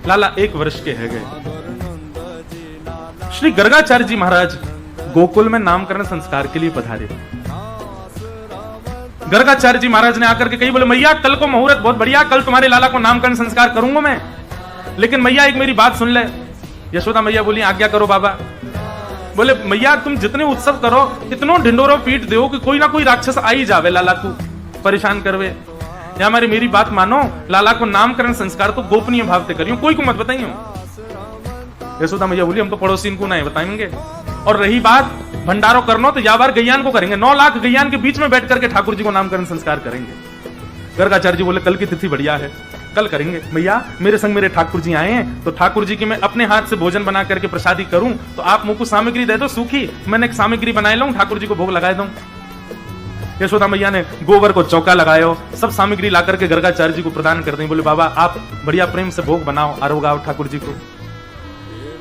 लाला 1 वर्ष के है गए। श्री गर्गाचार्य जी महाराज गोकुल में नामकरण संस्कार के लिए पधारे। गर्गाचार्य जी महाराज ने आकर के कही, बोले मैया कल को मुहूर्त बहुत बढ़िया, कल तुम्हारे लाला को नामकरण संस्कार करूंगा मैं, लेकिन मैया एक मेरी बात सुन ले। यशोदा मैया बोली आज्ञा करो बाबा। बोले मैया तुम जितने उत्सव करो, इतनो ढिंडोरो पीट दो कि कोई ना कोई राक्षस आ ही जावे लाला को परेशान करवे। या हमारी मेरी बात मानो, लाला को नामकरण संस्कार तो गोपनीय भाव से करियो, कोई को मत बताइयो। यशोदा मैया बोली हम तो पड़ोसी को नहीं बताएंगे। और रही बात भंडारो करना तो या बार गैयान को करेंगे, 9 लाख गैयान के बीच में बैठ करके ठाकुर जी को नामकरण संस्कार करेंगे। गर्गाचार्य जी बोले कल की तिथि बढ़िया है, कल करेंगे। भैया मेरे संग मेरे ठाकुर जी आए हैं, तो ठाकुर जी की मैं अपने हाथ से भोजन बना करके प्रसादी करूं, तो आप मुझको सामग्री दे दो सूखी, मैंने एक सामग्री बनाए लूं, ठाकुर जी को भोग लगा दूं। यशोदा मैया ने गोबर को चौका लगायो, सब सामग्री ला करके गर्गाचार्य जी को प्रदान कर दी। बोले बाबा आप बढ़िया प्रेम से भोग बनाओ, आरोगाओ ठाकुर जी को।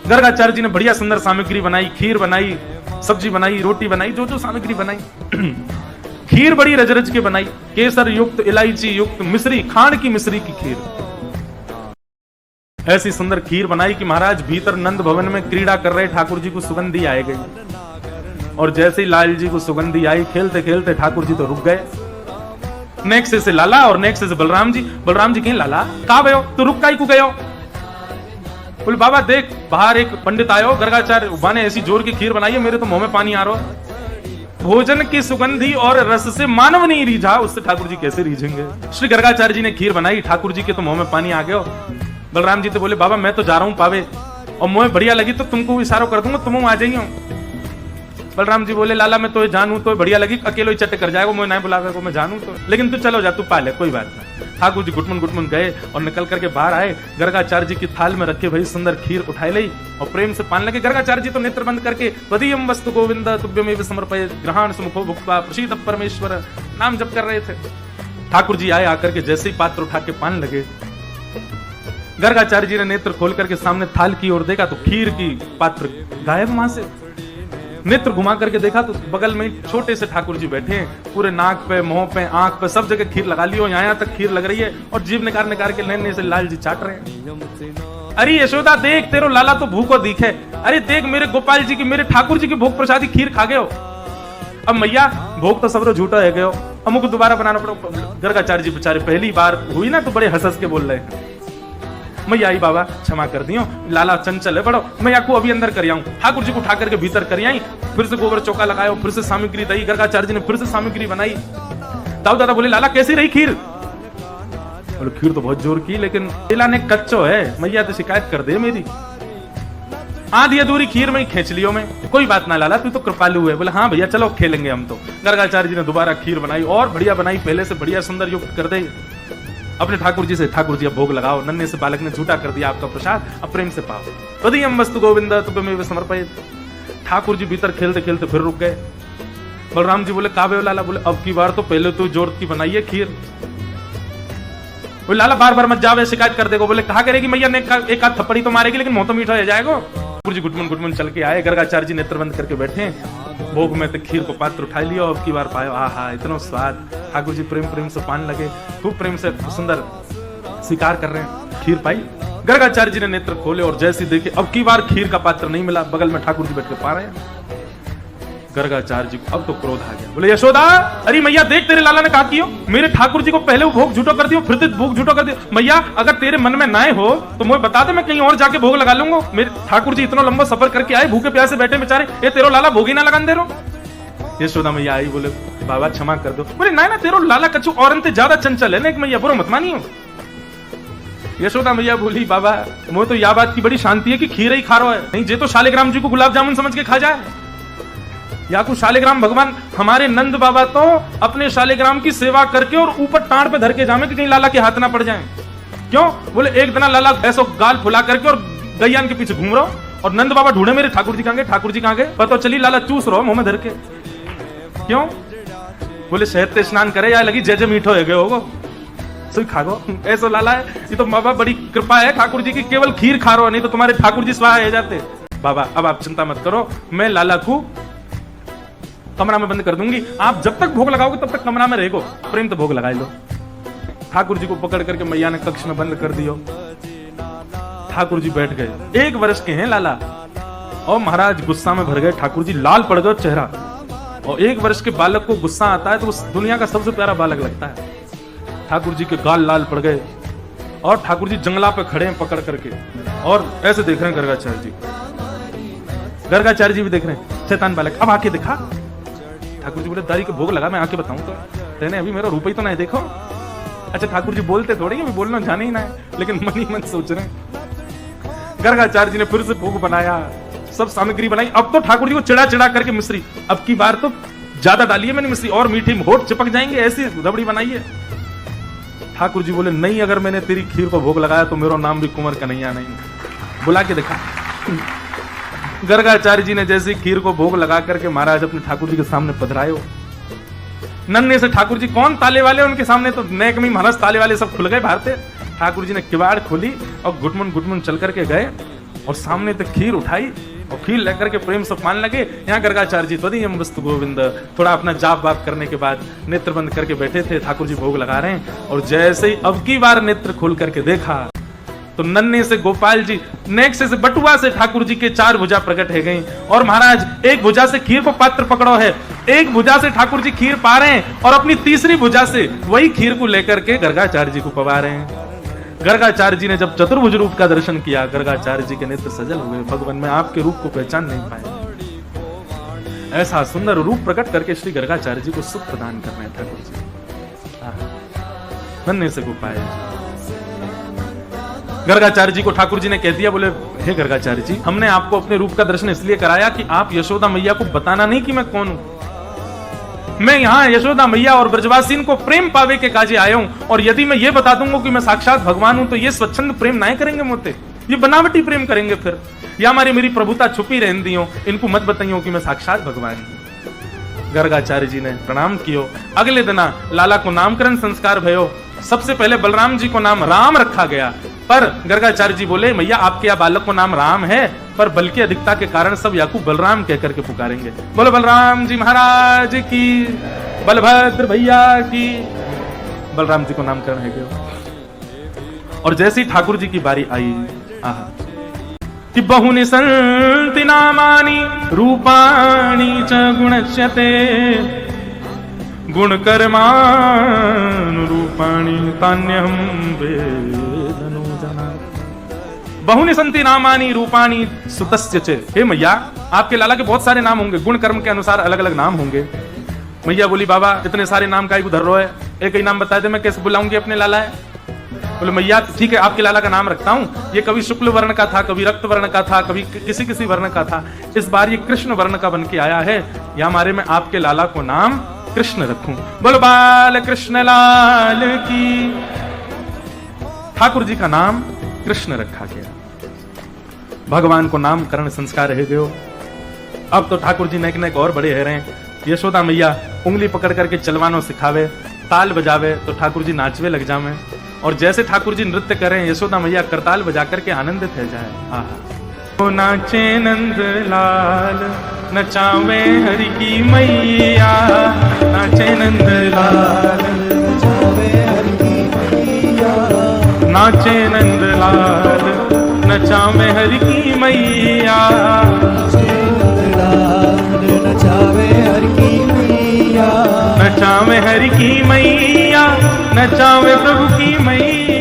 गर्गाचार्य जी ने बढ़िया सुंदर सामग्री बनाई, खीर बनाई, सब्जी बनाई, रोटी बनाई, जो जो सामग्री बनाई। खीर बड़ी रज के बनाई, केसर युक्त, इलायची युक्त, मिश्री, खांड की मिश्री की खीर। ऐसी सुंदर खीर बनाई कि महाराज भीतर नंद भवन में क्रीड़ा कर रहे ठाकुर जी को सुगंधी आए गई। और जैसे ही लाल जी को सुगंधी आई, खेलते खेलते ठाकुर जी तो रुक गए। नेक्स्ट से लाला और नेक्स्ट से बलराम जी। बलराम जी कहीं लाला कहा गयो, तो रुक काई को गयो। बोले बाबा देख बाहर एक पंडित आयो, गर्गाचार्य उबा ने ऐसी जोर की खीर बनाई है, मेरे तो मुंह में पानी आ रहा है। भोजन की सुगंधी और रस से मानव नहीं रीझा, उससे ठाकुर जी कैसे रीझेंगे। श्री गर्गाचार्य जी ने खीर बनाई, ठाकुर जी के तो मुंह में पानी आ गया। बलराम जी तो बोले बाबा मैं तो जा रहा हूं पावे, और मुझे बढ़िया लगी तो तुमको इशारा कर दूंगा, तुम आ जाइयो। बलराम जी बोले लाला मैं तो जानू तो बढ़िया लगी, अकेले ही चट कर जाएगा, मुझे नहीं बुला कर मैं जानू तो, लेकिन तू चलो जा, तू पाले कोई बात नहीं। ठाकुर जी गुटमुन गुटमुन गए और निकल करके बाहर आए। गर्गाचार्य जी की थाल में रखे भाई सुंदर खीर उठाई ली और प्रेम से पान लगे। गर्गाचार्य जी तो नेत्र बंद करके त्वदीयं वस्तु गोविंद तुभ्यमेव समर्पयेत् ग्रहाण सुमुखो भुक्त्वा प्रसीद परमेश्वर नाम जप कर रहे थे। ठाकुर जी आए, आकर के जैसे ही पात्र उठा के पान लगे, गर्गाचार्य जी ने नेत्र खोल करके सामने थाल की ओर देखा तो खीर की पात्र गायब वहां से। नेत्र घुमा करके देखा तो बगल में छोटे से ठाकुर जी बैठे हैं, पूरे नाक पे, मुंह पे, आंख पे सब जगह खीर लगा ली और यहाँ तक खीर लग रही है और जीभ निकाल निकाल के नैने से लाल जी चाट रहे हैं। अरे यशोदा देख तेरो लाला तो भूखो दिखे, अरे देख मेरे गोपाल जी की, मेरे ठाकुर जी की भोग प्रसादी खीर खा गए हो। अब मैया भोग तो सब झूठा है गयो, हमको दोबारा बनाना पड़ो। गर्गाचार्य जी बेचारे पहली बार हुई ना तो बड़े हंस के बोल रहे हैं, मैया आई बाबा क्षमा कर दियो, लाला चंचल है बड़ो, मैं आपको अभी अंदर कर आऊं। ठाकुर जी को उठा करके भीतर कर आई, फिर से गोबर चौका लगाया, फिर से सामग्री दी। गर्गाचार्य जी ने फिर से सामग्री बनाई। दाऊ दादा बोले लाला कैसी रही खीर? बोले खीर तो बहुत जोर की, लेकिन लाला ने कच्चो है, मैया तो शिकायत कर दे मेरी। आधी अधूरी खीर में ही खींच लियो मैं, कोई बात ना लाला तू तो कृपालु है। बोले हाँ भैया चलो खेलेंगे हम तो। गर्गाचार्य जी ने दोबारा खीर बनाई और बढ़िया बनाई, पहले से बढ़िया सुंदर युक्त कर दे अपने ठाकुर जी से। ठाकुर जी अब भोग लगाओ, नन्हे से बालक ने झूठा कर दिया आपका प्रसाद, अब प्रेम से पाओ। त्वदीयं वस्तु गोविंद तुभ्यमेव समर्पयेत्। ठाकुर जी भीतर खेलते खेलते फिर रुक गए। बलराम जी बोले काबे हो लाला? बोले अब की बार तो पहले तो जोर की बनाई है खीर। बोले लाला बार बार मत जावे, शिकायत कर देगो। बोले कहा करेगी मैया ने एक आध थप्पड़ी तो मारेगी, लेकिन मुंह तो मीठा हो जाएगा। ठाकुर जी गुटमुन गुटमुन चल के आए, गर्गाचार्य जी नेत्र बंद करके बैठे, भोग में तो खीर को पात्र उठा लिया और अब की बार पायो, आहा इतना स्वाद। ठाकुर जी प्रेम प्रेम से पान लगे, खूब प्रेम से सुंदर स्वीकार कर रहे हैं। खीर पाई, गर्गाचार्य जी ने नेत्र खोले और जैसे देखे अब की बार खीर का पात्र नहीं मिला, बगल में ठाकुर जी बैठ के पा रहे हैं। गर्गाचार्य जी को अब तो क्रोध आ गया। बोले यशोदा अरे मैया देख तेरे लाला ने कहा कियो, मेरे ठाकुर जी को पहले वो भोग झूठो कर दियो, फिर तो भोग झूठो कर दियो। मैया अगर तेरे मन में ना हो तो मुझे बता दे, मैं कहीं और जाके भोग लगा लूंगा। मेरे ठाकुर जी इतना लंबा सफर करके आए, भूखे प्यासे बैठे बेचारे, ये तेरो लाला भोग ही ना लगा दे रहो। यशोदा मैया आई, बोले बाबा क्षमा कर दो। बोले ना तेरो लाला कछु और ज्यादा चंचल है ना, एक मैया बुरो मत मानियो। यशोदा मैया बोली बाबा मुझे तो यह बात की बड़ी शांति है कि खीर ही खा रहा है, नहीं जे तो शालिग्राम जी को गुलाब जामुन समझ के खा जाए। या कुछ शालिग्राम भगवान हमारे नंद बाबा तो अपने शालिग्राम की सेवा करके और ऊपर टांड पे धर के जामे कि कहीं लाला के हाथ ना पड़ जाए। क्यों? बोले एक दिन लाला ऐसा गाल फुला करके और गैयान के पीछे घूम रहा और नंद बाबा ढूंढे मेरे ठाकुर जी कहां गए, ठाकुर जी कहां गए, पता चली लाला चूस रहा मुंह में धर के। क्यों? बोले शहद से स्नान करे या लगी जय मीठो है गए होगो सो खागो, ऐसा लाला है। ये तो बाबा बड़ी कृपा है ठाकुर जी की, केवल खीर खा रहा, नहीं तो तुम्हारे ठाकुर जी स्वाहा हो जाते। बाबा अब आप चिंता मत करो, मैं लाला को कमरा में बंद कर दूंगी, आप जब तक भोग लगाओगे तब तक कमरा में रहेगो, प्रेम तो भोग लगा लो। ठाकुर जी को पकड़ करके मैया ने कक्ष में बंद कर दियो। ठाकुर जी बैठ गए। 1 वर्ष के हैं लाला, और महाराज गुस्सा में भर गए। ठाकुर जी लाल पड़ गए चेहरा, और 1 वर्ष के बालक को गुस्सा आता है तो उस दुनिया का सबसे प्यारा बालक लगता है। ठाकुर जी के गाल लाल पड़ गए, और ठाकुर जी जंगला पे खड़े हैं पकड़ करके, और ऐसे देख रहे हैं गर्गाचार्य जी। गर्गाचार्य जी भी देख रहे हैं, शैतान बालक अब आके दिखा। ठाकुर जी बोले दारी के भोग लगा, मैं आके बताऊं तो तेने अभी मेरा रूप ही तो नहीं देखो। अच्छा ठाकुर जी बोलते थोड़ी, अभी बोलना जाने ही ना है, लेकिन मन ही मन सोच रहे हैं। गर्गाचार्य जी ने फिर से भोग बनाया, सब सामग्री बनाई। अब तो ठाकुर जी को चिड़ा चिड़ा करके मिश्री, अब की बार तो ज्यादा डालिए मैंने मिश्री, और मीठी होठ चिपक जाएंगे, ऐसी रबड़ी बनाइए। ठाकुर जी बोले नहीं, अगर मैंने तेरी खीर को भोग लगाया तो मेरा नाम भी कुंवर कन्हैया नहीं। बुला के देखा। गर्गाचार्य जी ने जैसे खीर को भोग लगा करके महाराज अपने ठाकुर जी के सामने पधराए हो। नन्हे से ठाकुर जी कौन ताले वाले, उनके सामने तो नेक में महाराज ताले वाले सब खुल गए बाहर से। ठाकुर जी ने किवाड़ खोली और घुटमुन घुटमुन चल करके गए, और सामने तक खीर उठाई, और खीर लेकर के प्रेम से पाने लगे। यहाँ गर्गाचार्य जी त्वदीयम वस्तु गोविंद थोड़ा अपना जाप वाप करने के बाद नेत्र बंद करके बैठे थे। ठाकुर जी भोग लगा रहे हैं, और जैसे ही अब की बार नेत्र खोल करके देखा तो नन्हे से गोपाल जी, नेक्स्ट से बटुआ से ठाकुर जी के 4 भुजा प्रकट है गई, और महाराज एक भुजा से खीर को पात्र पकड़ो है, एक भुजा से ठाकुर जी खीर पा रहे हैं, और अपनी तीसरी भुजा से वही खीर को लेकर के गर्गाचार्य जी को पवा रहे हैं। गर्गाचार्य जी ने जब चतुर्भुज रूप का दर्शन किया, गर्गाचार्य जी के नेत्र सजल हुए, भगवान में आपके रूप को पहचान नहीं पाए। ऐसा सुंदर रूप प्रकट करके श्री गर्गाचार्य जी को सुख प्रदान कर रहे हैं ठाकुर जी। नन्हे से गोपाल गर्गाचार्य जी को ठाकुर जी ने कह दिया, बोले हे गर्गाचार्य जी, हमने आपको अपने रूप का दर्शन इसलिए कराया कि आप यशोदा मैया को बताना नहीं कि मैं कौन हूं। मैं यहाँ यशोदा मैया और ब्रजवासीन को प्रेम पावे के काजे आया हूं, और यदि मैं ये बता दूंगा कि मैं साक्षात भगवान हूं तो ये स्वच्छंद प्रेम नहीं करेंगे मोते, ये बनावटी प्रेम करेंगे। फिर या हमारी मेरी प्रभुता छुपी रहन दियो, इनको मत बताइयो कि मैं साक्षात भगवान हूं। गर्गाचार्य जी ने प्रणाम कियो। अगले दिना लाला को नामकरण संस्कार भयो। सबसे पहले बलराम जी को नाम राम रखा गया, पर गर्गाचार्य जी बोले मैया आपके यहाँ बालक को नाम राम है, पर बल की अधिकता के कारण सब याकू बलराम कह करके पुकारेंगे। बोलो बलराम जी महाराज की, बलभद्र भैया की। बलराम जी को नामकरण है गया। और जैसे ही ठाकुर जी की बारी आई, कि बहुनि संति नामानि रूपाणि च गुणस्यते गुणकर्मानुरूपाणि तान्यहं वेदनो जानामि। बहुनि संति नामानि रूपाणि सुतस्य च। हे मैया आपके लाला के बहुत सारे नाम होंगे, गुण कर्म के अनुसार अलग अलग नाम होंगे। मैया बोली बाबा इतने सारे नाम काहे को धर रहे है, एक ही नाम बता दे, मैं कैसे बुलाऊंगी अपने लाला है। बोले मैया ठीक है आपके लाला का नाम रखता हूँ, ये कभी शुक्ल वर्ण का था, कभी रक्त वर्ण का था, कभी किसी किसी वर्ण का था, इस बार ये कृष्ण वर्ण का बन के आया है, या हमारे में आपके लाला को नाम कृष्ण रखूं। बोलो बाल कृष्ण लाल की। ठाकुर जी का नाम कृष्ण रखा गया। भगवान को नामकरण संस्कार रह गयो। अब तो ठाकुर जी नेक नेक और बड़े है रहे। यशोदा मैया उंगली पकड़ करके चलवानो सिखावे, ताल बजावे तो ठाकुर जी नाचवे लग जावे, और जैसे ठाकुर जी नृत्य करें यशोदा मैया करताल बजा करके आनंदित हो जाए। आहा। नाचे नंद लाल नचावे हरि की मैया, नाचे नंद लाल नचावे हरि की मैया, नाचे नंद लाल नचावे हरि की मैया, नचावे हरि की मैया, नचावे हरि की मैया, नचावे प्रभु की मैया।